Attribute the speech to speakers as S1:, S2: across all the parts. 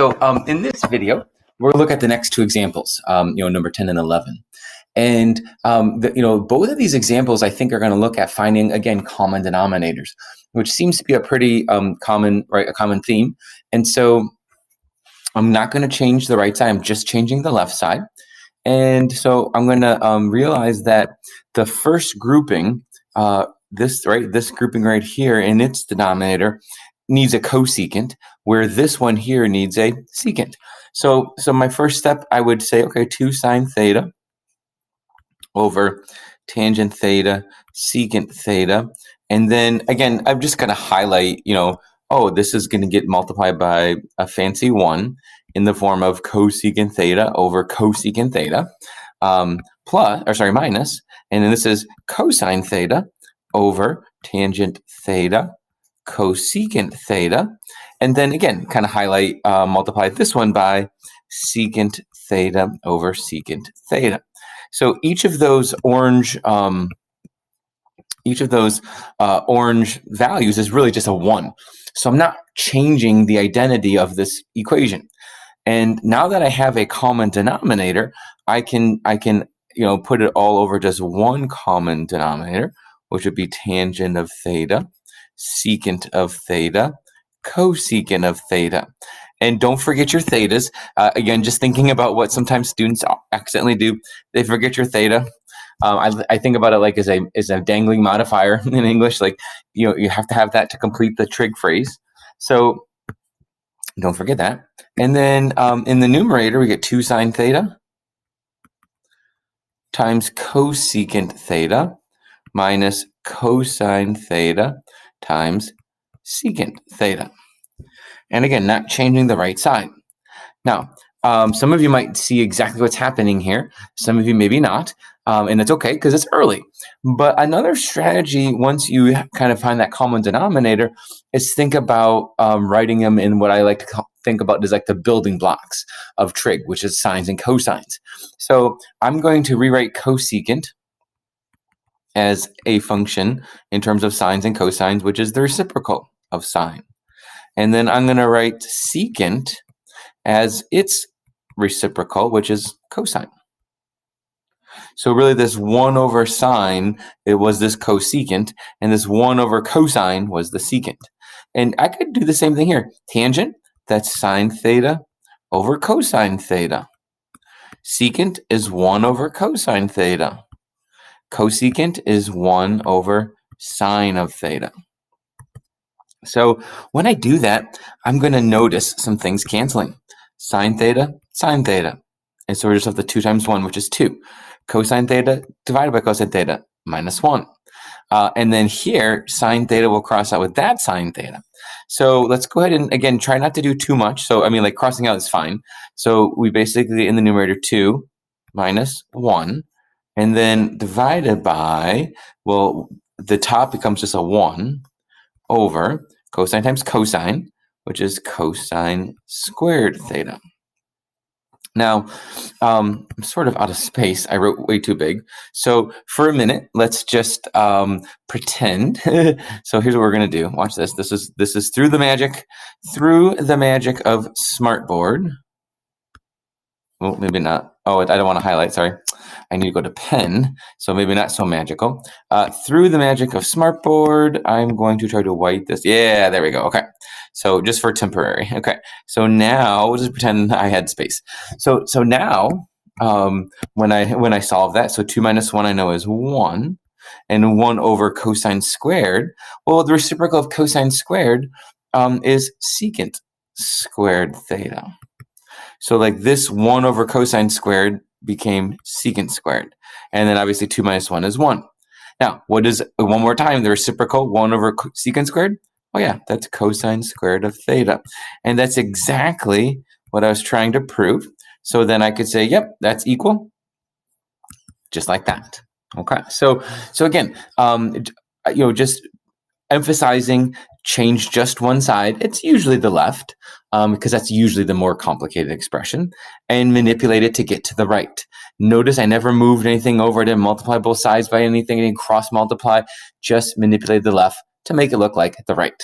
S1: So in this video, we're going to look at the next two examples, number 10 and 11. And, both of these examples, I think, are going to look at finding, again, common denominators, which seems to be a pretty common theme. And so I'm not going to change the right side. I'm just changing the left side. And so I'm going to realize that the first grouping, this grouping right here in its denominator, needs a cosecant, where this one here needs a secant. So my first step, I would say, okay, 2 sine theta over tangent theta, secant theta. And then, again, I'm just going to highlight, this is going to get multiplied by a fancy 1 in the form of cosecant theta over cosecant theta, minus. And then this is cosine theta over tangent theta, cosecant theta, and then again, kind of highlight, multiply this one by secant theta over secant theta. So each of those orange values is really just a 1. So I'm not changing the identity of this equation. And now that I have a common denominator, I can put it all over just one common denominator, which would be tangent of theta, secant of theta, cosecant of theta. And don't forget your thetas. Again, just thinking about what sometimes students accidentally do, they forget your theta. I think about it like as a dangling modifier in English. Like, you have to have that to complete the trig phrase. So don't forget that. And then in the numerator, we get 2 sine theta times cosecant theta minus cosine theta times secant theta. And again, not changing the right side. Now, some of you might see exactly what's happening here. Some of you maybe not. And it's okay because it's early. But another strategy, once you kind of find that common denominator, is think about writing them in what I like to think about as like the building blocks of trig, which is sines and cosines. So I'm going to rewrite cosecant as a function in terms of sines and cosines, which is the reciprocal of sine. And then I'm going to write secant as its reciprocal, which is cosine. So really this 1 over sine, it was this cosecant, and this 1 over cosine was the secant. And I could do the same thing here. Tangent, that's sine theta over cosine theta. Secant is 1 over cosine theta. Cosecant is 1 over sine of theta. So when I do that, I'm going to notice some things canceling. Sine theta, sine theta. And so we just have the 2 times 1, which is 2. Cosine theta divided by cosine theta, minus 1. And then here, sine theta will cross out with that sine theta. So let's go ahead and, again, try not to do too much. So, crossing out is fine. So we basically, in the numerator, 2 minus 1. And then divided by, the top becomes just a 1 over cosine times cosine, which is cosine squared theta. Now, I'm sort of out of space. I wrote way too big. So for a minute, let's just pretend. So here's what we're going to do. Watch this. This is through the magic of Smartboard. Well, maybe not. Oh, I don't want to highlight. Sorry. I need to go to pen, so maybe not so magical. Through the magic of Smartboard, I'm going to try to white this. Yeah, there we go. Okay. So just for temporary. Okay. So now we'll just pretend I had space. So now, when I solve that, so 2 minus 1 I know is 1, and 1 over cosine squared. Well, the reciprocal of cosine squared is secant squared theta. So like this 1 over cosine squared became secant squared. And then obviously 2 minus 1 is 1. Now, what is, one more time, the reciprocal 1 over secant squared? Oh yeah, that's cosine squared of theta. And that's exactly what I was trying to prove. So then I could say, yep, that's equal, just like that. Okay, so again, just emphasizing change just one side. It's usually the left, because that's usually the more complicated expression, and manipulate it to get to the right. Notice I never moved anything over. I didn't multiply both sides by anything. I didn't cross multiply. Just manipulate the left to make it look like the right.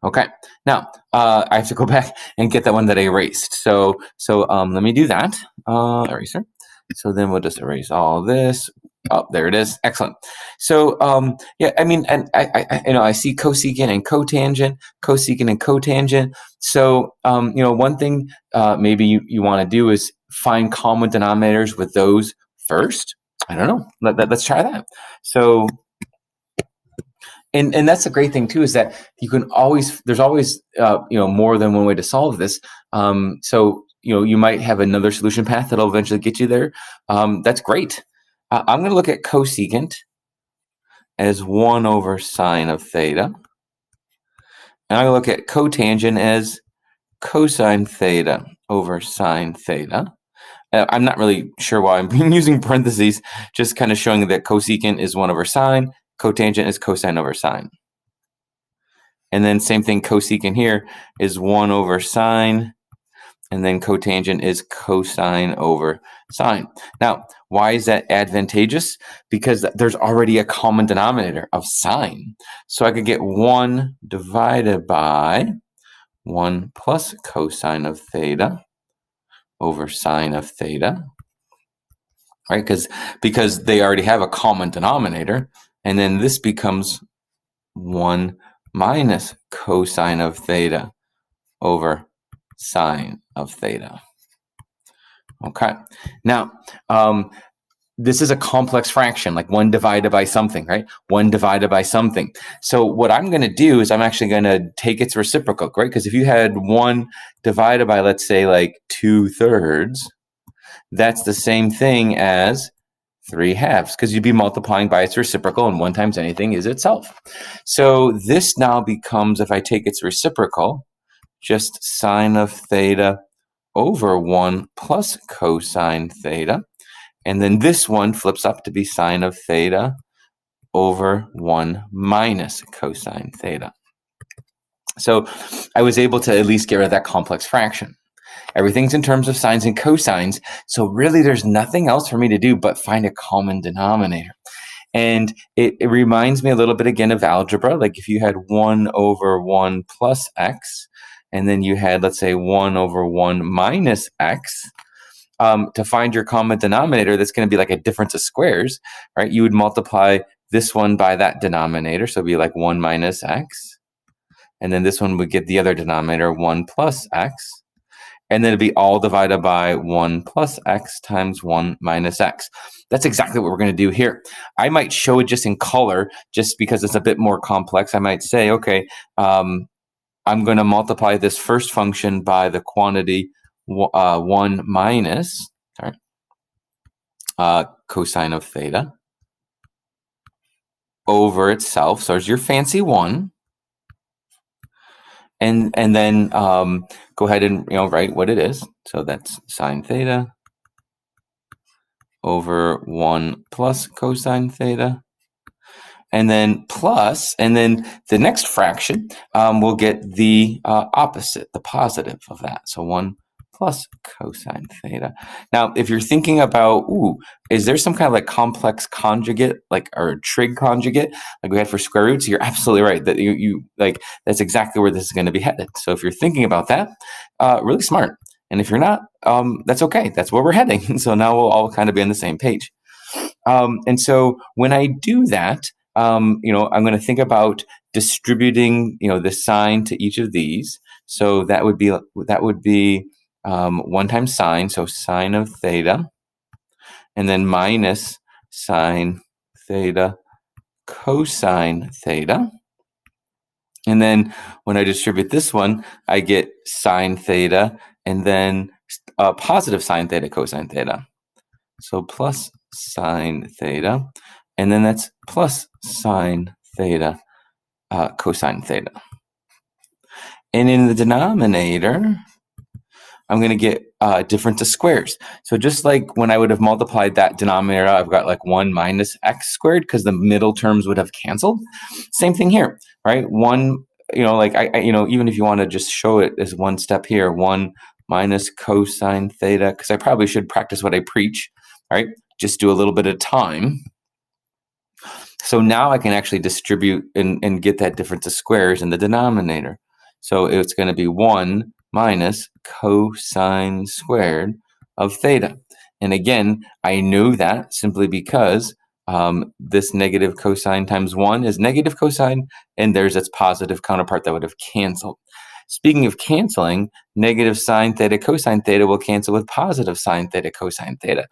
S1: Okay, now I have to go back and get that one that I erased. So let me do that. Eraser. So then we'll just erase all this. Oh, there it is. Excellent. So yeah, I mean, and I see cosecant and cotangent, cosecant and cotangent. So one thing maybe you want to do is find common denominators with those first. I don't know. Let's try that. So. And that's the great thing too, is that you can there's always more than one way to solve this. So you might have another solution path that'll eventually get you there. That's great. I'm going to look at cosecant as 1 over sine of theta. And I'm going to look at cotangent as cosine theta over sine theta. I'm not really sure why I'm using parentheses, just kind of showing that cosecant is 1 over sine, cotangent is cosine over sine. And then same thing, cosecant here is 1 over sine, and then cotangent is cosine over sine. Now, why is that advantageous? Because there's already a common denominator of sine. So I could get 1 divided by 1 plus cosine of theta over sine of theta, right? Because they already have a common denominator, and then this becomes 1 minus cosine of theta over sine of theta. Okay, now this is a complex fraction, like 1 divided by something, right? 1 divided by something. So what I'm going to do is I'm actually going to take its reciprocal, right? Because if you had 1 divided by, let's say, like 2/3, that's the same thing as 3/2, because you'd be multiplying by its reciprocal, and 1 times anything is itself. So this now becomes, if I take its reciprocal, just sine of theta over 1 plus cosine theta. And then this one flips up to be sine of theta over 1 minus cosine theta. So I was able to at least get rid of that complex fraction. Everything's in terms of sines and cosines, so really there's nothing else for me to do but find a common denominator. And it reminds me a little bit again of algebra. Like if you had 1 over 1 plus x, and then you had, let's say, 1 over 1 minus x, to find your common denominator, that's going to be like a difference of squares, right? You would multiply this one by that denominator, so it'd be like 1 minus x. And then this one would get the other denominator, 1 plus x. And then it'd be all divided by 1 plus x times 1 minus x. That's exactly what we're going to do here. I might show it just in color, just because it's a bit more complex. I might say, okay, I'm going to multiply this first function by the quantity 1 minus cosine of theta over itself. So there's your fancy 1. And then go ahead and write what it is. So that's sine theta over 1 plus cosine theta. And then plus, and then the next fraction, we'll get the opposite, the positive of that. So 1 plus cosine theta. Now, if you're thinking about, is there some kind of like complex conjugate, or trig conjugate, like we had for square roots? You're absolutely right. That you that's exactly where this is going to be headed. So if you're thinking about that, really smart. And if you're not, that's okay. That's where we're heading. So now we'll all kind of be on the same page. And so when I do that, I'm going to think about distributing, the sign to each of these. So that would be 1 times sine, so sine of theta, and then minus sine theta cosine theta. And then when I distribute this one, I get sine theta and then positive sine theta cosine theta. So plus sine theta, and then that's plus sine theta cosine theta. And in the denominator, I'm going to get difference of squares. So just like when I would have multiplied that denominator, I've got like 1 minus x squared because the middle terms would have canceled. Same thing here, right? 1, even if you want to just show it as one step here, 1 minus cosine theta, because I probably should practice what I preach, right? Just do a little bit of time. So now I can actually distribute and get that difference of squares in the denominator. So it's going to be 1 minus cosine squared of theta. And again, I know that simply because this negative cosine times 1 is negative cosine, and there's its positive counterpart that would have canceled. Speaking of canceling, negative sine theta cosine theta will cancel with positive sine theta cosine theta.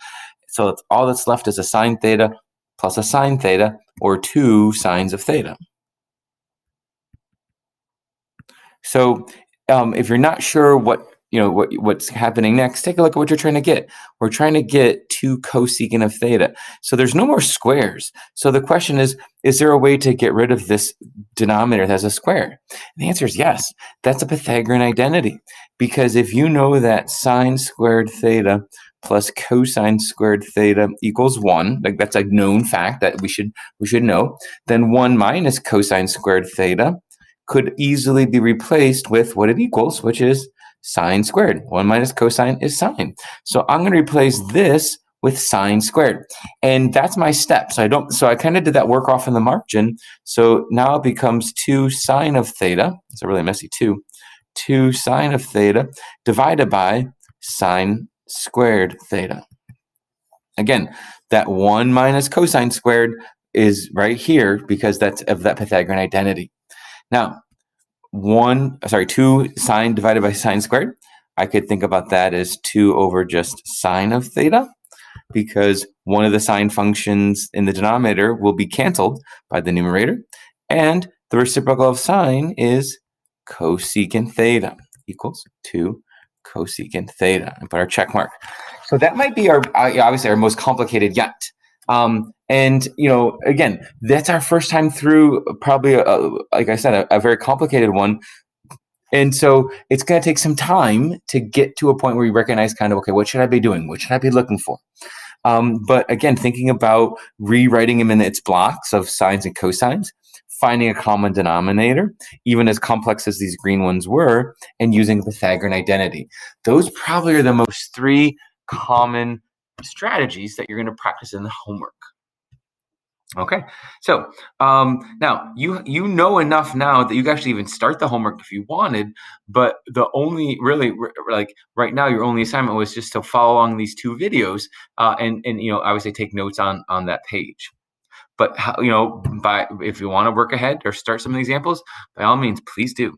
S1: So all that's left is a sine theta plus a sine theta, or 2 sines of theta. So if you're not sure what's happening next, take a look at what you're trying to get. We're trying to get 2 cosecant of theta. So there's no more squares. So the question is there a way to get rid of this denominator that has a square? And the answer is yes. That's a Pythagorean identity. Because if you know that sine squared theta plus cosine squared theta equals 1, like that's a known fact that we should know, then 1 minus cosine squared theta could easily be replaced with what it equals, which is sine squared. 1 minus cosine is sine. So I'm going to replace this with sine squared. And that's my step. So I kind of did that work off in the margin. So now it becomes 2 sine of theta. It's a really messy 2. 2 sine of theta divided by sine squared theta. Again, that 1 minus cosine squared is right here because that's of that Pythagorean identity. Now, 2 sine divided by sine squared, I could think about that as 2 over just sine of theta, because one of the sine functions in the denominator will be canceled by the numerator, and the reciprocal of sine is cosecant theta equals 2 cosecant theta, and put our check mark. So that might be obviously our most complicated yet. And again, that's our first time through probably, like I said, a very complicated one. And so it's going to take some time to get to a point where you recognize kind of, okay, what should I be doing? What should I be looking for? But again, thinking about rewriting them in its blocks of sines and cosines, finding a common denominator, even as complex as these green ones were, and using the Pythagorean identity. Those probably are the most 3 common strategies that you're going to practice in the homework. Okay, so now you know enough now that you can actually even start the homework if you wanted, but the only really like right now your only assignment was just to follow along these 2 videos and obviously take notes on that page. But if you want to work ahead or start some of the examples, by all means, please do.